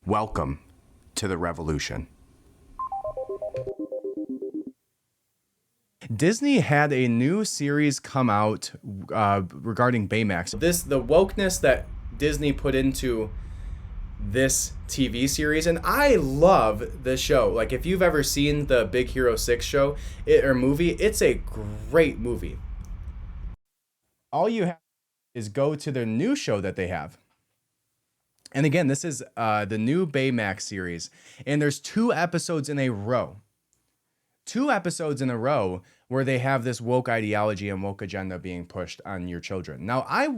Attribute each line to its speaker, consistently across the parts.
Speaker 1: Welcome to the revolution. Disney had a new series come out regarding Baymax. The wokeness that Disney put into this TV series, and I love this show. Like, if you've ever seen the Big Hero 6 show or movie, it's a great movie. All you have is go to the new show that they have. And again, this is the new Baymax series, and there's 2 episodes in a row. 2 episodes in a row where they have this woke ideology and woke agenda being pushed on your children. Now, I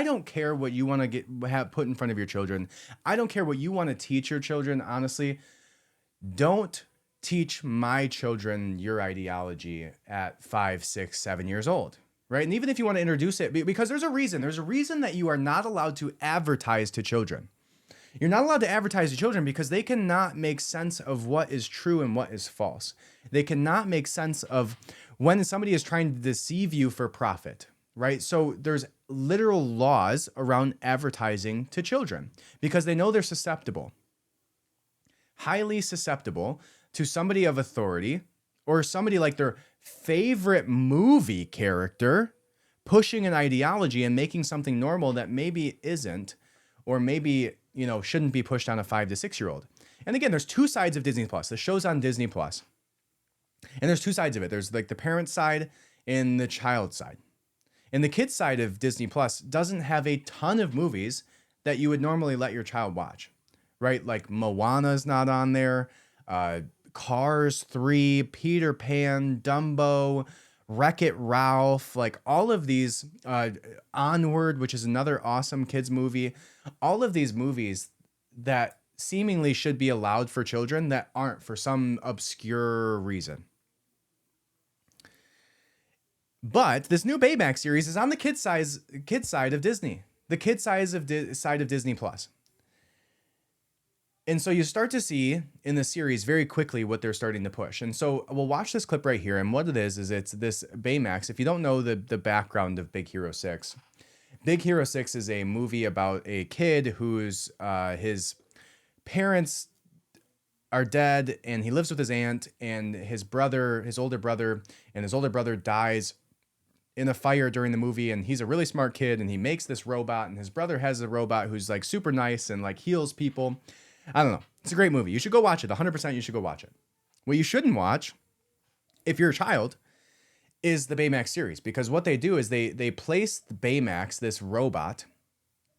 Speaker 1: don't care what you want to have put in front of your children. I don't care what you want to teach your children, honestly. Don't teach my children your ideology at 5, 6, 7 years old, right? And even if you want to introduce it, because there's a reason that you are not allowed to advertise to children. You're not allowed to advertise to children because they cannot make sense of what is true and what is false. They cannot make sense of when somebody is trying to deceive you for profit, right? So there's literal laws around advertising to children because they know they're susceptible, highly susceptible to somebody of authority or somebody like their favorite movie character pushing an ideology and making something normal that maybe isn't, or maybe shouldn't be pushed on a 5 to 6 year old. And again, there's 2 sides of Disney Plus. The show's on Disney Plus. And there's 2 sides of it. There's like the parent side and the child side. And the kid side of Disney Plus doesn't have a ton of movies that you would normally let your child watch, right? Like Moana's not on there. Cars 3, Peter Pan, Dumbo, Wreck-It Ralph, like all of these, Onward, which is another awesome kids movie. All of these movies that seemingly should be allowed for children that aren't for some obscure reason. But this new Baymax series is on the kids side of Disney, the kids side of Disney Plus. And so you start to see in the series very quickly what they're starting to push. And so we'll watch this clip right here. And what it is it's this Baymax. If you don't know the background of Big Hero 6, Big Hero 6 is a movie about a kid whose his parents are dead and he lives with his aunt and his older brother dies in a fire during the movie. And he's a really smart kid and he makes this robot, and his brother has a robot who's like super nice and like heals people. I don't know. It's a great movie. You should go watch it. 100% you should go watch it. What you shouldn't watch, if you're a child, is the Baymax series. Because what they do is they place the Baymax, this robot,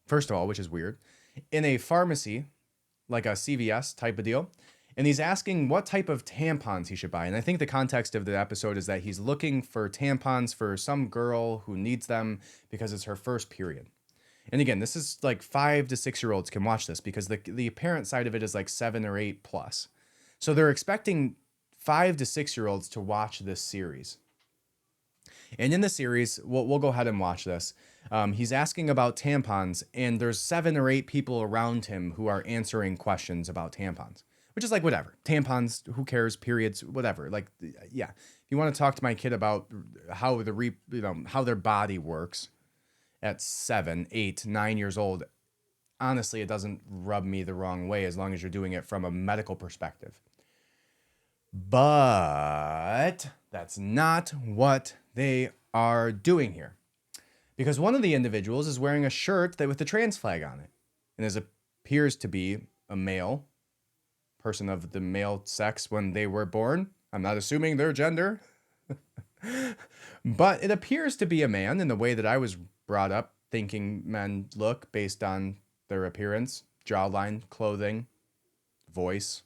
Speaker 1: first of all, which is weird, in a pharmacy, like a CVS type of deal. And he's asking what type of tampons he should buy. And I think the context of the episode is that he's looking for tampons for some girl who needs them because it's her first period. And again, this is like 5 to 6 year olds can watch this because the parent side of it is like 7 or 8 plus. So they're expecting 5 to 6 year olds to watch this series. And in the series, we'll go ahead and watch this. He's asking about tampons, and there's 7 or 8 people around him who are answering questions about tampons, which is like, whatever. Tampons, who cares? Periods, whatever. Like, yeah. If you want to talk to my kid about how how their body works at 7, 8, 9 years old, honestly, it doesn't rub me the wrong way as long as you're doing it from a medical perspective. But that's not what they are doing here. Because one of the individuals is wearing a shirt with the trans flag on it. And appears to be a male person of the male sex when they were born. I'm not assuming their gender. But it appears to be a man in the way that I was brought up thinking men look based on their appearance, jawline, clothing, voice,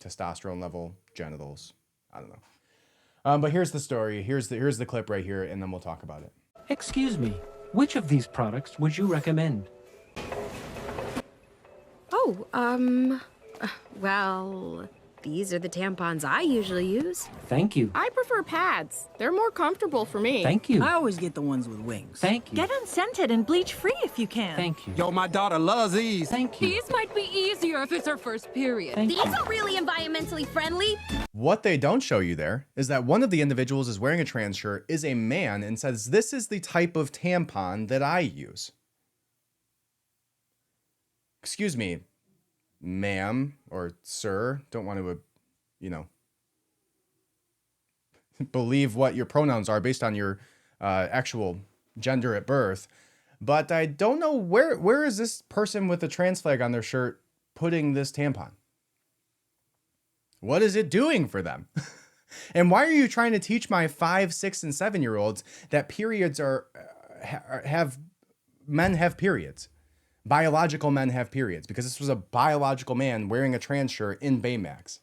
Speaker 1: testosterone level, genitals. I don't know. But here's the story. Here's the clip right here, and then we'll talk about it.
Speaker 2: Excuse me, which of these products would you recommend?
Speaker 3: Well, these are the tampons I usually use.
Speaker 2: Thank you.
Speaker 4: I prefer pads. They're more comfortable for me.
Speaker 2: Thank you.
Speaker 5: I always get the ones with wings.
Speaker 2: Thank you.
Speaker 6: Get unscented and bleach-free if you can.
Speaker 2: Thank you.
Speaker 7: Yo, my daughter loves these.
Speaker 2: Thank you.
Speaker 4: These might be easier if it's her first period.
Speaker 2: Thank
Speaker 3: These are really environmentally friendly.
Speaker 1: What they don't show you there is that one of the individuals is wearing a trans shirt, is a man, and says, "This is the type of tampon that I use." Excuse me, ma'am or sir, don't want to, you know, believe what your pronouns are based on your actual gender at birth. But I don't know where is this person with the trans flag on their shirt putting this tampon? What is it doing for them? And why are you trying to teach my 5, 6, and 7-year-olds that periods men have periods? Biological men have periods, because this was a biological man wearing a trans shirt in Baymax.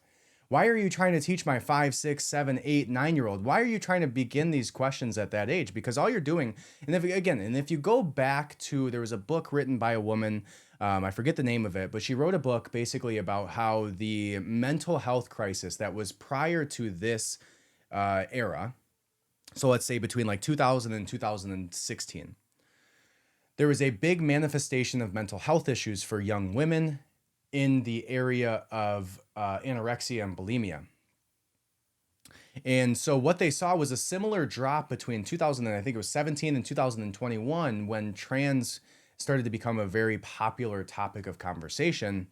Speaker 1: Why are you trying to teach my 5, 6, 7, 8, 9-year-old? Why are you trying to begin these questions at that age? Because all you're doing, and if you go back to, there was a book written by a woman, I forget the name of it, but she wrote a book basically about how the mental health crisis that was prior to this era, so let's say between like 2000 and 2016, there was a big manifestation of mental health issues for young women in the area of anorexia and bulimia. And so what they saw was a similar drop between 2000 and I think it was 17 and 2021, when trans started to become a very popular topic of conversation.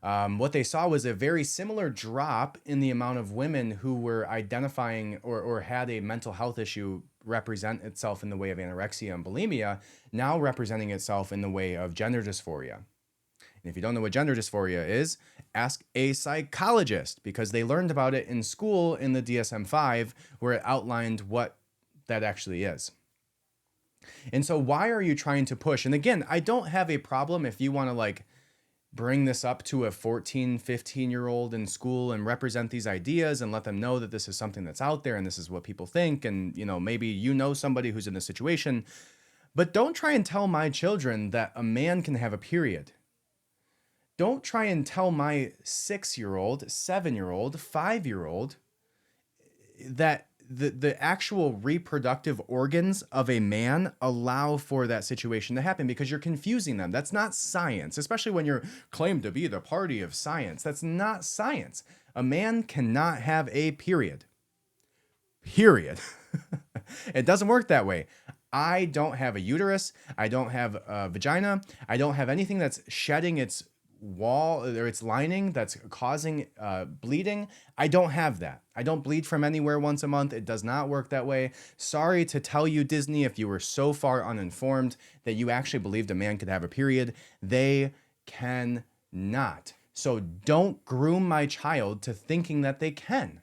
Speaker 1: What they saw was a very similar drop in the amount of women who were identifying or had a mental health issue represent itself in the way of anorexia and bulimia, now representing itself in the way of gender dysphoria. And if you don't know what gender dysphoria is, ask a psychologist, because they learned about it in school in the DSM-5, where it outlined what that actually is. And so why are you trying to push? And again, I don't have a problem if you want to like bring this up to a 14, 15-year-old in school and represent these ideas and let them know that this is something that's out there and this is what people think. And, you know, maybe you know somebody who's in this situation, but don't try and tell my children that a man can have a period. Don't try and tell my 6-year-old, 7-year-old, 5-year-old that the actual reproductive organs of a man allow for that situation to happen, because you're confusing them. That's not science, especially when you're claimed to be the party of science. That's not science. A man cannot have a period. Period. It doesn't work that way. I don't have a uterus. I don't have a vagina. I don't have anything that's shedding its wall or its lining that's causing bleeding. I don't have that. I don't bleed from anywhere once a month. It does not work that way. Sorry to tell you, Disney, if you were so far uninformed that you actually believed a man could have a period. They cannot. So don't groom my child to thinking that they can.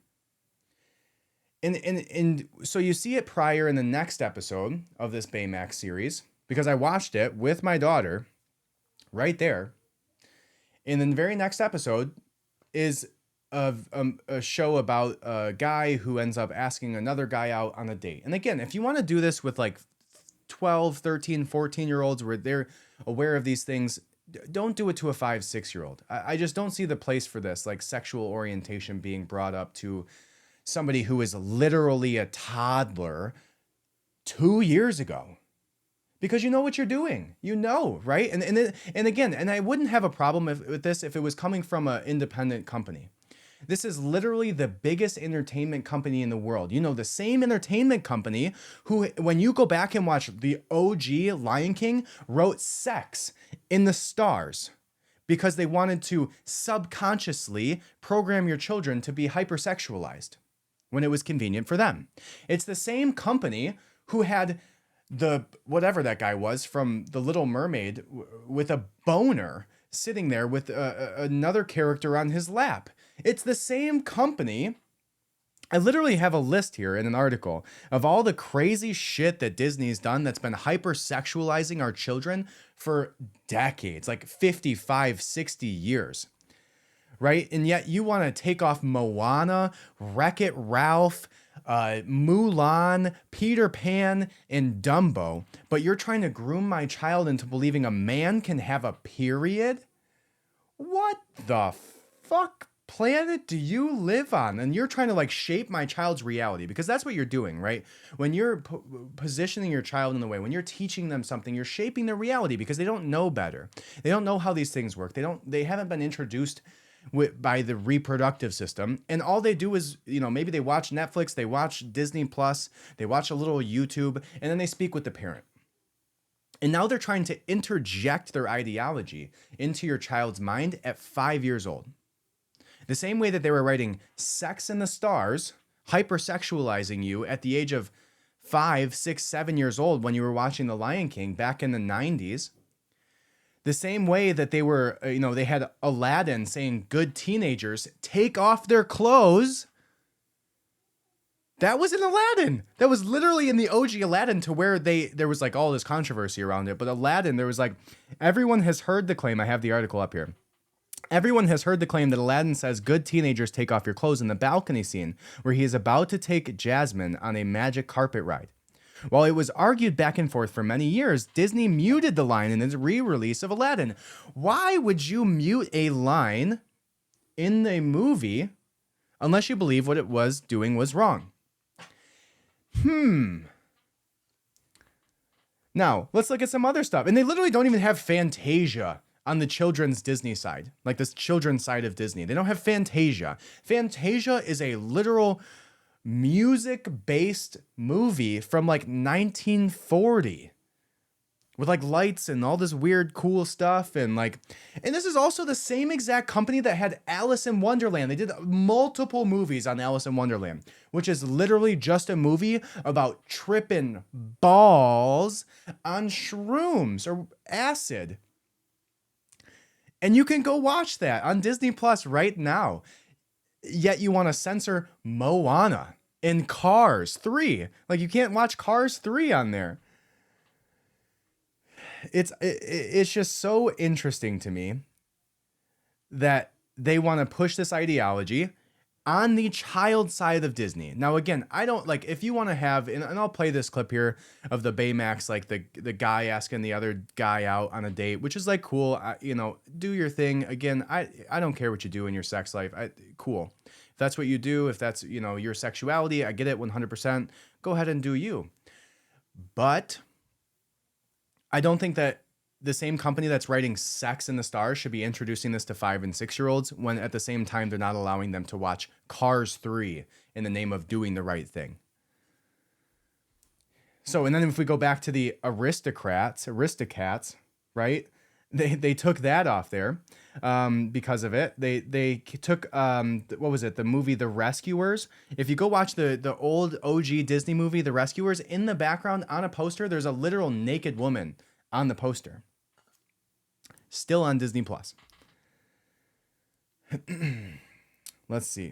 Speaker 1: And so you see it prior in the next episode of this Baymax series, because I watched it with my daughter right there. And then the very next episode is a show about a guy who ends up asking another guy out on a date. And again, if you want to do this with like 12, 13, 14-year-olds where they're aware of these things, don't do it to a 5, 6-year-old. I just don't see the place for this, like sexual orientation being brought up to somebody who is literally a toddler 2 years ago. Because you know what you're doing, you know, right? And again, I wouldn't have a problem with this if it was coming from an independent company. This is literally the biggest entertainment company in the world. You know, the same entertainment company who, when you go back and watch the OG Lion King, wrote sex in the stars because they wanted to subconsciously program your children to be hypersexualized when it was convenient for them. It's the same company who had the whatever that guy was from The Little Mermaid with a boner sitting there with another character on his lap. It's the same company. I literally have a list here in an article of all the crazy shit that Disney's done that's been hypersexualizing our children for decades, like 55, 60 years. Right? And yet you want to take off Moana, Wreck-It Ralph, Mulan, Peter Pan, and Dumbo, but you're trying to groom my child into believing a man can have a period? What the fuck planet do you live on? And you're trying to like shape my child's reality, because that's what you're doing, right? When you're positioning your child in the way, when you're teaching them something, you're shaping their reality, because they don't know better. They don't know how these things work. They haven't been introduced by the reproductive system, and all they do is, you know, maybe they watch Netflix, they watch Disney Plus, they watch a little YouTube, and then they speak with the parent. And now they're trying to interject their ideology into your child's mind at 5 years old. The same way that they were writing Sex in the Stars, hypersexualizing you at the age of 5, 6, 7 years old when you were watching The Lion King back in the 90s. The same way that they were, they had Aladdin saying good teenagers take off their clothes. That was in Aladdin. That was literally in the OG Aladdin, to where there was like all this controversy around it. But Aladdin, there was like, everyone has heard the claim. I have the article up here. Everyone has heard the claim that Aladdin says good teenagers take off your clothes in the balcony scene where he is about to take Jasmine on a magic carpet ride. While it was argued back and forth for many years, Disney muted the line in its re-release of Aladdin. Why would you mute a line in the movie unless you believe what it was doing was wrong? Now, let's look at some other stuff. And they literally don't even have Fantasia on the children's Disney side, like this children's side of Disney. They don't have Fantasia. Fantasia is a literal music-based movie from like 1940 with like lights and all this weird cool stuff. And this is also the same exact company that had Alice in Wonderland. They did multiple movies on Alice in Wonderland, which is literally just a movie about tripping balls on shrooms or acid. And you can go watch that on Disney Plus right now. Yet you want to censor Moana and Cars 3. Like, you can't watch Cars 3 on there. It's just so interesting to me that they want to push this ideology on the child side of Disney. Now, again, I don't like, if you want to have, and I'll play this clip here of the Baymax, like the guy asking the other guy out on a date, which is like cool. Do your thing. Again, I don't care what you do in your sex life. Cool. If that's what you do, if that's, your sexuality, I get it 100%. Go ahead and do you. But I don't think that the same company that's writing Sex in the Stars should be introducing this to 5 and 6 year olds when at the same time they're not allowing them to watch Cars 3 in the name of doing the right thing. So, and then if we go back to the Aristocats, right? They took that off there because of it. They took, what was it? The movie The Rescuers. If you go watch the old OG Disney movie, The Rescuers, in the background on a poster, there's a literal naked woman on the poster. Still on Disney Plus. Let's see.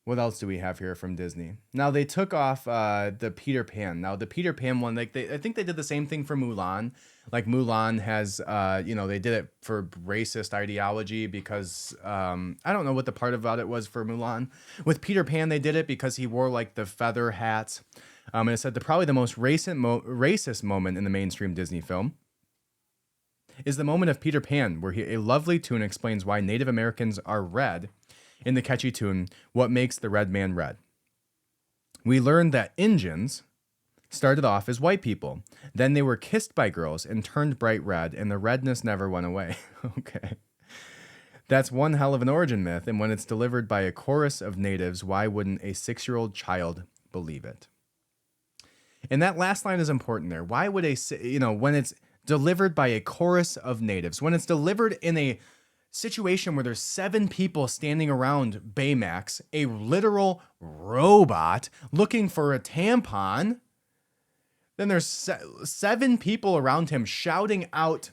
Speaker 1: What else do we have here from Disney? Now they took off the Peter Pan. Now the Peter Pan one, I think they did the same thing for Mulan. Like Mulan has, they did it for racist ideology because I don't know what the part about it was for Mulan. With Peter Pan, they did it because he wore like the feather hats. And it said probably the most racist moment in the mainstream Disney film is the moment of Peter Pan, where a lovely tune explains why Native Americans are red in the catchy tune, What Makes the Red Man Red. We learned that Injuns started off as white people. Then they were kissed by girls and turned bright red, and the redness never went away. Okay. That's one hell of an origin myth, and when it's delivered by a chorus of natives, why wouldn't a 6-year-old child believe it? And that last line is important there. Why would when it's delivered by a chorus of natives, when it's delivered in a situation where there's 7 people standing around Baymax, a literal robot looking for a tampon, then there's 7 people around him shouting out,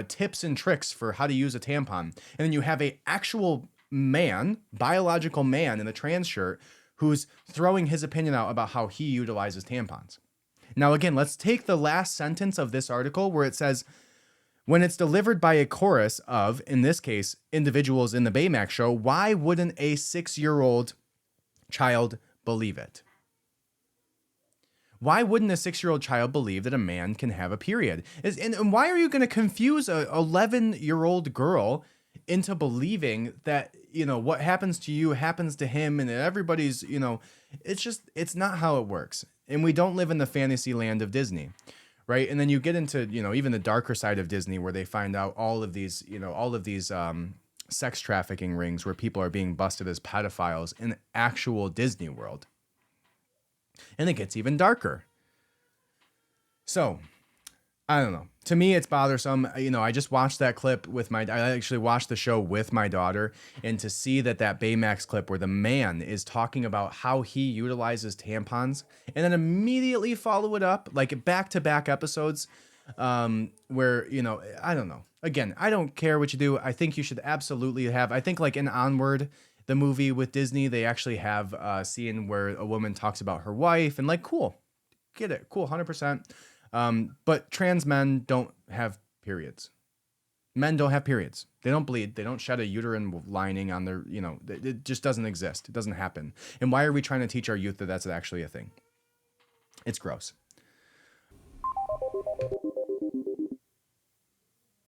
Speaker 1: tips and tricks for how to use a tampon. And then you have a actual man, biological man in the trans shirt who's throwing his opinion out about how he utilizes tampons. Now, again, let's take the last sentence of this article where it says, when it's delivered by a chorus of, in this case, individuals in the Baymax show, why wouldn't a 6-year-old child believe it? Why wouldn't a 6-year-old child believe that a man can have a period? And why are you going to confuse a 11-year-old girl into believing that, what happens to you happens to him and that everybody's, it's not how it works. And we don't live in the fantasy land of Disney, right? And then you get into, even the darker side of Disney where they find out all of these sex trafficking rings where people are being busted as pedophiles in actual Disney World. And it gets even darker. So I don't know. To me, it's bothersome. You know, I just watched that clip I actually watched the show with my daughter, and to see that Baymax clip where the man is talking about how he utilizes tampons, and then immediately follow it up like back to back episodes, where, you know, I don't know. Again, I don't care what you do. I think you should absolutely have. I think like in Onward, the movie with Disney, they actually have a scene where a woman talks about her wife, and like, cool, get it, cool, 100%. But trans men don't have periods. Men don't have periods. They don't bleed. They don't shed a uterine lining on their, you know, it just doesn't exist. It doesn't happen. And why are we trying to teach our youth that that's actually a thing? It's gross.